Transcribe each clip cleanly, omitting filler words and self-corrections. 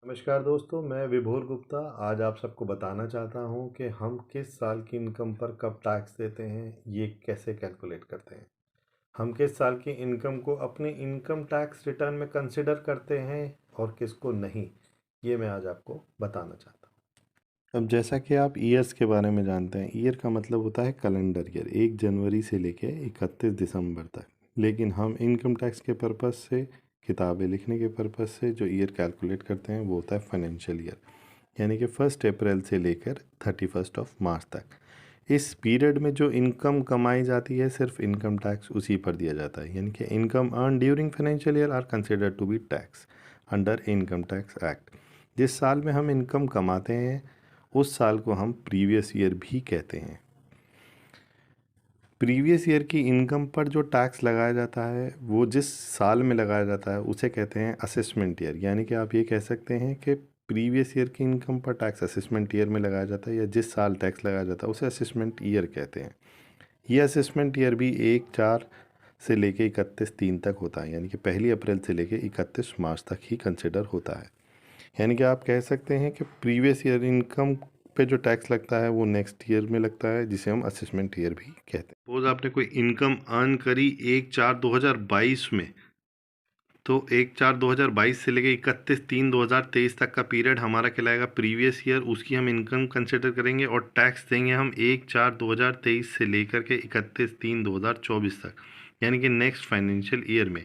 नमस्कार दोस्तों, मैं विभोर गुप्ता आज आप सबको बताना चाहता हूं कि हम किस साल की इनकम पर कब टैक्स देते हैं, ये कैसे कैलकुलेट करते हैं। हम किस साल की इनकम को अपने इनकम टैक्स रिटर्न में कंसिडर करते हैं और किसको नहीं, ये मैं आज आपको बताना चाहता हूं। अब जैसा कि आप ईयर्स के बारे में जानते हैं, ईयर का मतलब होता है कैलेंडर ईयर, 1 जनवरी से लेके 31 दिसंबर तक। लेकिन हम इनकम टैक्स के पर्पज़ से, किताबें लिखने के पर्पज़ से जो ईयर कैलकुलेट करते हैं वो होता है फाइनेंशियल ईयर, यानी कि 1 अप्रैल से लेकर 31 मार्च तक। इस पीरियड में जो इनकम कमाई जाती है सिर्फ इनकम टैक्स उसी पर दिया जाता है, यानी कि income earn during financial year are considered to be tax under income tax act. जिस साल में हम इनकम कमाते हैं उस साल को हम प्रीवियस ईयर भी कहते हैं। प्रीवियस ईयर की इनकम पर जो टैक्स लगाया जाता है वो जिस साल में लगाया जाता है उसे कहते हैं असेसमेंट ईयर, यानी कि आप ये कह सकते हैं कि प्रीवियस ईयर की इनकम पर टैक्स असेसमेंट ईयर में लगाया जाता है, या जिस साल टैक्स लगाया जाता है उसे असेसमेंट ईयर कहते हैं। ये असेसमेंट ईयर भी 1/4 से लेके 31/3 तक होता है, यानी कि 1 अप्रैल से लेके 31 मार्च तक ही कंसिडर होता है। यानी कि आप कह सकते हैं कि प्रीवियस ईयर इनकम पे जो टैक्स लगता है वो नेक्स्ट ईयर में लगता है, जिसे हम असेसमेंट ईयर भी कहते हैं। सपोज आपने कोई इनकम अर्न करी 1/4/2022 में, तो 1/4/2022 से लेके 31/3/2023 तक का पीरियड हमारा कहलाएगा प्रीवियस ईयर, उसकी हम इनकम कंसिडर करेंगे और टैक्स देंगे हम 1/4/2023 से लेकर के 31/3/2024 तक, यानी कि नेक्स्ट फाइनेंशियल ईयर में।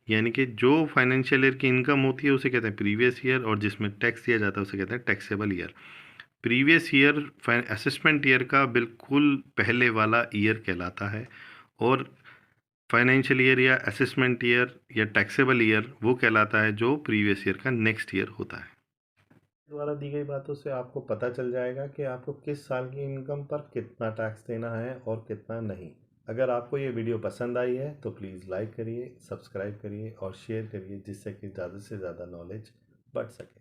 यानी कि जो फाइनेंशियल ईयर की इनकम होती है उसे कहते हैं प्रीवियस ईयर, और जिसमें टैक्स दिया जाता है उसे कहते हैं taxable year. Previous year assessment year का बिल्कुल पहले वाला ईयर कहलाता है, और फाइनेंशियल ईयर या असेसमेंट ईयर या टैक्सेबल ईयर वो कहलाता है जो प्रीवियस ईयर का नेक्स्ट ईयर होता है। द्वारा दी गई बातों से आपको पता चल जाएगा कि आपको किस साल की इनकम पर कितना टैक्स देना है और कितना नहीं। अगर आपको ये वीडियो पसंद आई है तो प्लीज़ लाइक करिए, सब्सक्राइब करिए और शेयर करिए, जिससे कि ज़्यादा से ज़्यादा नॉलेज बढ़ सके।